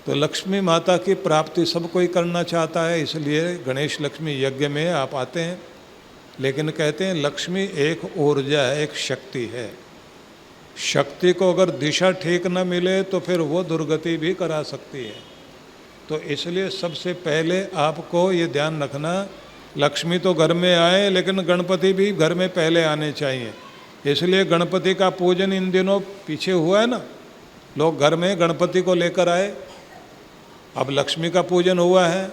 तो लक्ष्मी माता की प्राप्ति सब कोई करना चाहता है, इसलिए गणेश लक्ष्मी यज्ञ में आप आते हैं। लेकिन कहते हैं लक्ष्मी एक ऊर्जा है, एक शक्ति है। शक्ति को अगर दिशा ठीक न मिले तो फिर वो दुर्गति भी करा सकती है। तो इसलिए सबसे पहले आपको ये ध्यान रखना, लक्ष्मी तो घर में आए लेकिन गणपति भी घर में पहले आने चाहिए। इसलिए गणपति का पूजन इन दिनों पीछे हुआ है ना, लोग घर में गणपति को लेकर आए। अब लक्ष्मी का पूजन हुआ है,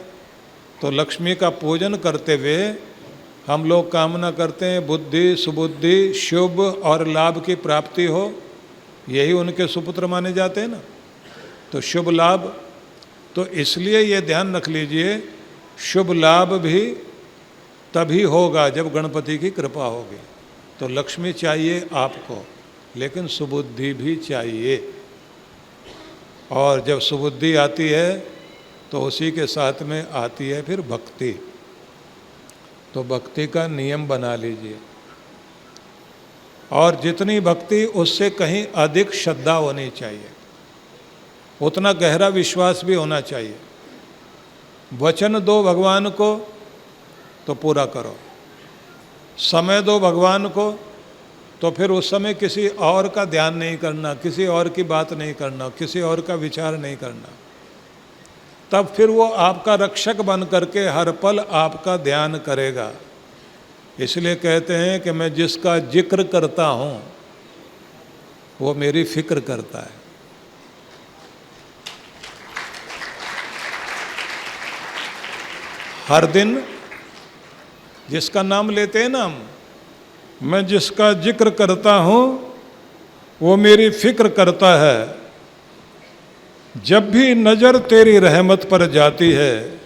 तो लक्ष्मी का पूजन करते हुए हम लोग कामना करते हैं बुद्धि, सुबुद्धि, शुभ और लाभ की प्राप्ति हो। यही उनके सुपुत्र माने जाते हैं ना, तो शुभ लाभ। तो इसलिए ये ध्यान रख लीजिए, शुभ लाभ भी तभी होगा जब गणपति की कृपा होगी। तो लक्ष्मी चाहिए आपको, लेकिन सुबुद्धि भी चाहिए। और जब सुबुद्धि आती है तो उसी के साथ में आती है फिर भक्ति। तो भक्ति का नियम बना लीजिए, और जितनी भक्ति उससे कहीं अधिक श्रद्धा होनी चाहिए, उतना गहरा विश्वास भी होना चाहिए। वचन दो भगवान को तो पूरा करो, समय दो भगवान को तो फिर उस समय किसी और का ध्यान नहीं करना, किसी और की बात नहीं करना, किसी और का विचार नहीं करना। तब फिर वो आपका रक्षक बन करके हर पल आपका ध्यान करेगा। इसलिए कहते हैं कि मैं जिसका जिक्र करता हूँ वो मेरी फिक्र करता है। हर दिन जिसका नाम लेते हैं ना हम, मैं जिसका जिक्र करता हूँ वो मेरी फिक्र करता है। जब भी नज़र तेरी रहमत पर जाती है,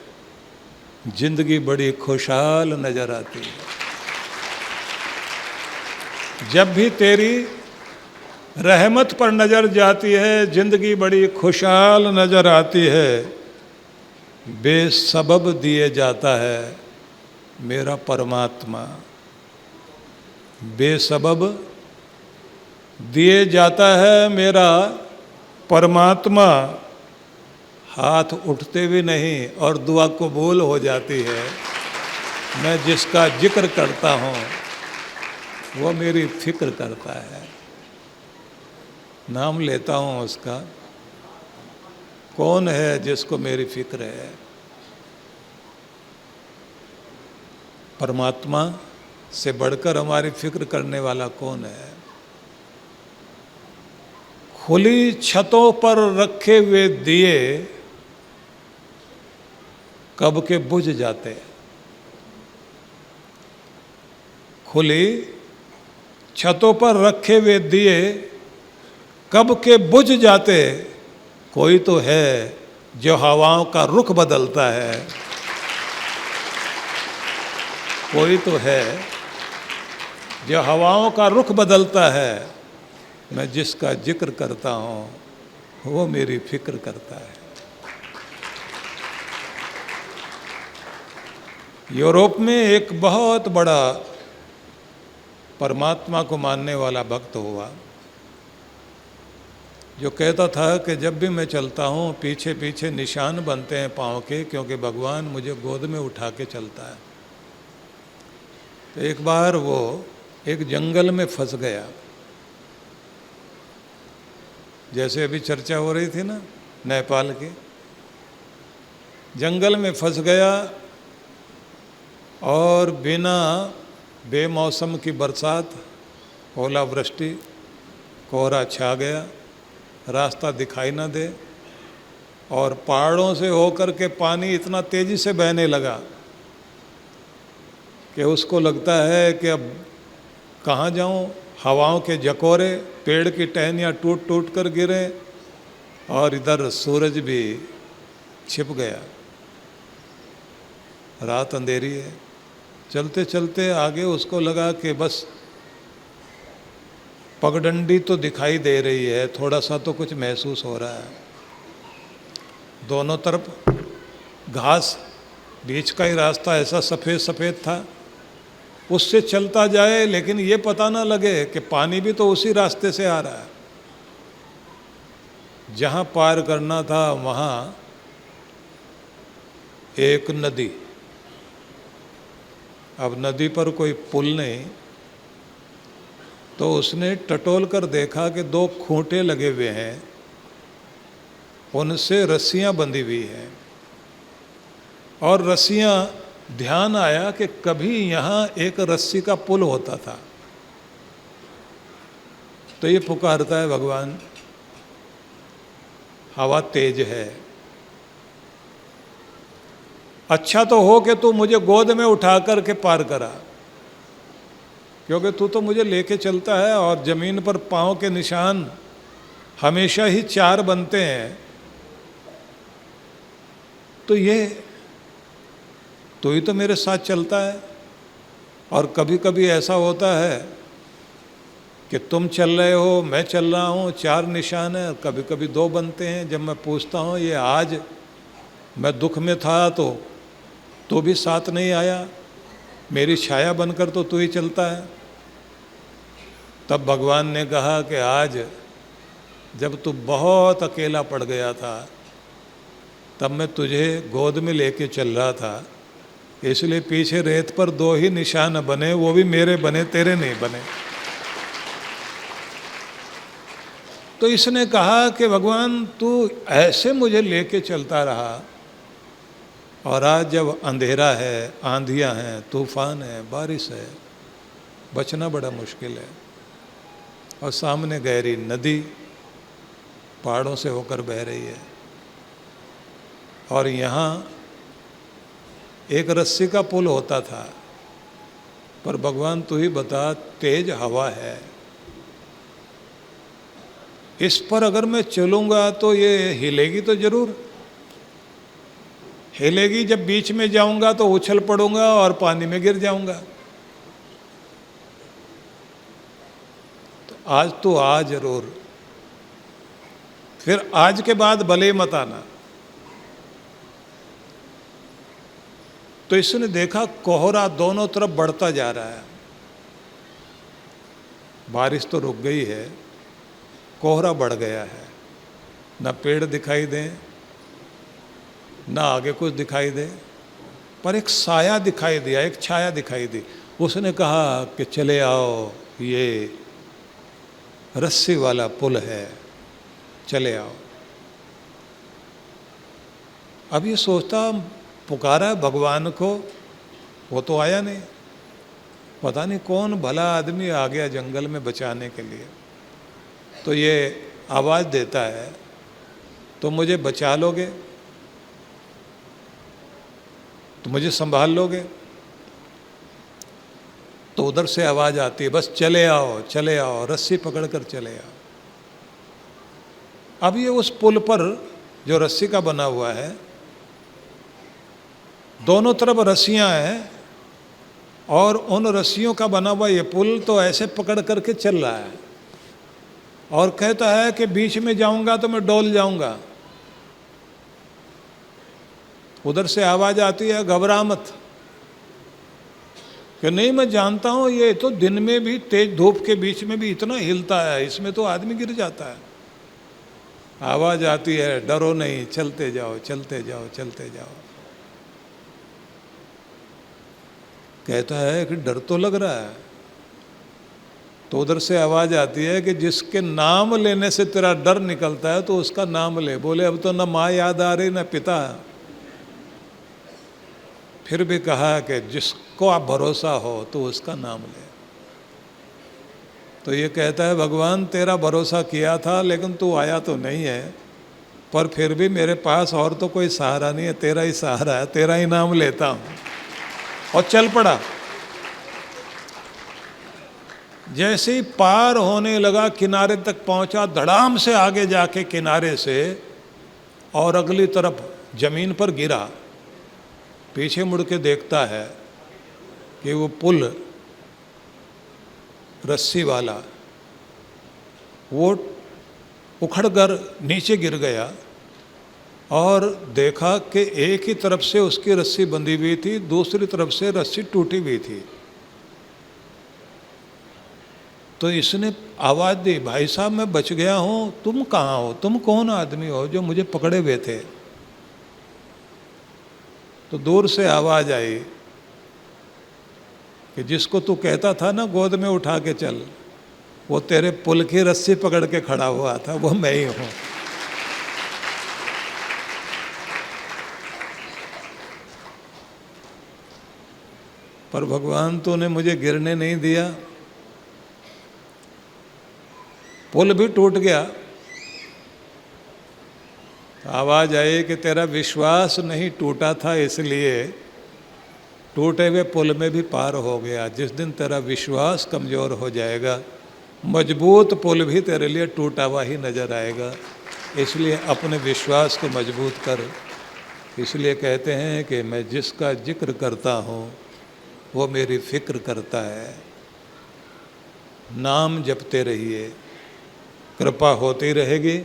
जिंदगी बड़ी खुशहाल नज़र आती है। जब भी तेरी रहमत पर नज़र जाती है, जिंदगी बड़ी खुशहाल नज़र आती है। बेसबब दिए जाता है मेरा परमात्मा, बेसबब दिए जाता है मेरा परमात्मा। हाथ उठते भी नहीं और दुआ कबूल हो जाती है। मैं जिसका जिक्र करता हूँ वो मेरी फिक्र करता है। नाम लेता हूँ उसका, कौन है जिसको मेरी फिक्र है? परमात्मा से बढ़कर हमारी फिक्र करने वाला कौन है? खुली छतों पर रखे हुए दिए कब के बुझ जाते। खुली छतों पर रखे हुए दिए कब के बुझ जाते। कोई तो है जो हवाओं का रुख बदलता है, कोई तो है जो हवाओं का रुख बदलता है। मैं जिसका जिक्र करता हूँ वो मेरी फिक्र करता है। यूरोप में एक बहुत बड़ा परमात्मा को मानने वाला भक्त हुआ, जो कहता था कि जब भी मैं चलता हूँ पीछे पीछे निशान बनते हैं पाँव के, क्योंकि भगवान मुझे गोद में उठा के चलता है। तो एक बार वो एक जंगल में फंस गया, जैसे अभी चर्चा हो रही थी ना नेपाल की। जंगल में फंस गया और बिना बेमौसम की बरसात, ओलावृष्टि, कोहरा छा गया, रास्ता दिखाई ना दे, और पहाड़ों से होकर के पानी इतना तेज़ी से बहने लगा कि उसको लगता है कि अब कहाँ जाऊँ। हवाओं के झकोरे, पेड़ की टहनियाँ टूट टूट कर गिरे, और इधर सूरज भी छिप गया। रात अंधेरी है। चलते चलते आगे उसको लगा कि बस पगडंडी तो दिखाई दे रही है, थोड़ा सा तो कुछ महसूस हो रहा है। दोनों तरफ घास, बीच का ही रास्ता ऐसा सफ़ेद सफ़ेद था, उससे चलता जाए लेकिन ये पता ना लगे कि पानी भी तो उसी रास्ते से आ रहा है। जहाँ पार करना था वहाँ एक नदी, अब नदी पर कोई पुल नहीं, तो उसने टटोल कर देखा कि दो खूंटे लगे हुए हैं, उनसे रस्सियाँ बंधी हुई हैं, और रस्सियाँ, ध्यान आया कि कभी यहाँ एक रस्सी का पुल होता था। तो ये पुकारता है, भगवान हवा तेज है, अच्छा तो हो कि तू मुझे गोद में उठा कर के पार करा, क्योंकि तू तो मुझे लेके चलता है और जमीन पर पाँव के निशान हमेशा ही 4 बनते हैं, तो ये तू ही तो मेरे साथ चलता है। और कभी कभी ऐसा होता है कि तुम चल रहे हो, मैं चल रहा हूँ, 4 निशान हैं, कभी कभी 2 बनते हैं। जब मैं पूछता हूँ ये आज मैं दुख में था तो भी साथ नहीं आया, मेरी छाया बनकर तो तू ही चलता है। तब भगवान ने कहा कि आज जब तू बहुत अकेला पड़ गया था, तब मैं तुझे गोद में लेके चल रहा था, इसलिए पीछे रेत पर 2 ही निशान बने, वो भी मेरे बने, तेरे नहीं बने। तो इसने कहा कि भगवान तू ऐसे मुझे लेके चलता रहा, और आज जब अंधेरा है, आंधियां हैं, तूफान है, बारिश है, बचना बड़ा मुश्किल है, और सामने गहरी नदी पहाड़ों से होकर बह रही है, और यहाँ एक रस्सी का पुल होता था, पर भगवान तू ही बता, तेज हवा है, इस पर अगर मैं चलूँगा तो ये हिलेगी तो जरूर, हिलेगी, जब बीच में जाऊंगा तो उछल पड़ूंगा और पानी में गिर जाऊंगा। तो आज तो आ जरूर, फिर आज के बाद भले मत आना। तो इसने देखा कोहरा दोनों तरफ बढ़ता जा रहा है, बारिश तो रुक गई है, कोहरा बढ़ गया है, ना पेड़ दिखाई दें, ना आगे कुछ दिखाई दे, पर एक साया दिखाई दिया, एक छाया दिखाई दी। उसने कहा कि चले आओ, ये रस्सी वाला पुल है, चले आओ। अब ये सोचता, पुकारा भगवान को, वो तो आया नहीं, पता नहीं कौन भला आदमी आ गया जंगल में बचाने के लिए। तो ये आवाज़ देता है, तो मुझे बचा लोगे, तो मुझे संभाल लोगे। तो उधर से आवाज़ आती है, बस चले आओ, चले आओ, रस्सी पकड़कर चले आओ। अब ये उस पुल पर जो रस्सी का बना हुआ है, दोनों तरफ रस्सियां हैं, और उन रस्सियों का बना हुआ ये पुल तो ऐसे पकड़ करके चल रहा है, और कहता है कि बीच में जाऊंगा तो मैं डोल जाऊंगा। उधर से आवाज़ आती है, घबरा मत, कि नहीं मैं जानता हूँ ये तो दिन में भी तेज धूप के बीच में भी इतना हिलता है, इसमें तो आदमी गिर जाता है। आवाज़ आती है, डरो नहीं, चलते जाओ, चलते जाओ, चलते जाओ। कहता है कि डर तो लग रहा है। तो उधर से आवाज़ आती है कि जिसके नाम लेने से तेरा डर निकलता है तो उसका नाम ले। बोले अब तो न माँ याद आ रही न पिता। फिर भी कहा कि जिसको आप भरोसा हो तो उसका नाम ले। तो ये कहता है, भगवान तेरा भरोसा किया था लेकिन तू आया तो नहीं है, पर फिर भी मेरे पास और तो कोई सहारा नहीं है, तेरा ही सहारा है, तेरा ही नाम लेता हूँ। और चल पड़ा। जैसे ही पार होने लगा, किनारे तक पहुंचा, धड़ाम से आगे जाके किनारे से और अगली तरफ जमीन पर गिरा। पीछे मुड़ के देखता है कि वो पुल रस्सी वाला वो उखड़कर नीचे गिर गया, और देखा कि एक ही तरफ से उसकी रस्सी बंधी हुई थी, दूसरी तरफ से रस्सी टूटी हुई थी। तो इसने आवाज़ दी, भाई साहब मैं बच गया हूँ, तुम कहाँ हो, तुम कौन आदमी हो जो मुझे पकड़े हुए थे। तो दूर से आवाज़ आई कि जिसको तू कहता था ना गोद में उठा के चल, वो तेरे पुल की रस्सी पकड़ के खड़ा हुआ था, वो मैं ही हूँ। पर भगवान तूने मुझे गिरने नहीं दिया, पुल भी टूट गया। आवाज़ आई कि तेरा विश्वास नहीं टूटा था, इसलिए टूटे हुए पुल में भी पार हो गया। जिस दिन तेरा विश्वास कमज़ोर हो जाएगा, मजबूत पुल भी तेरे लिए टूटा हुआ ही नज़र आएगा। इसलिए अपने विश्वास को मजबूत कर। इसलिए कहते हैं कि मैं जिसका जिक्र करता हूँ वो मेरी फ़िक्र करता है। नाम जपते रहिए, कृपा होती रहेगी।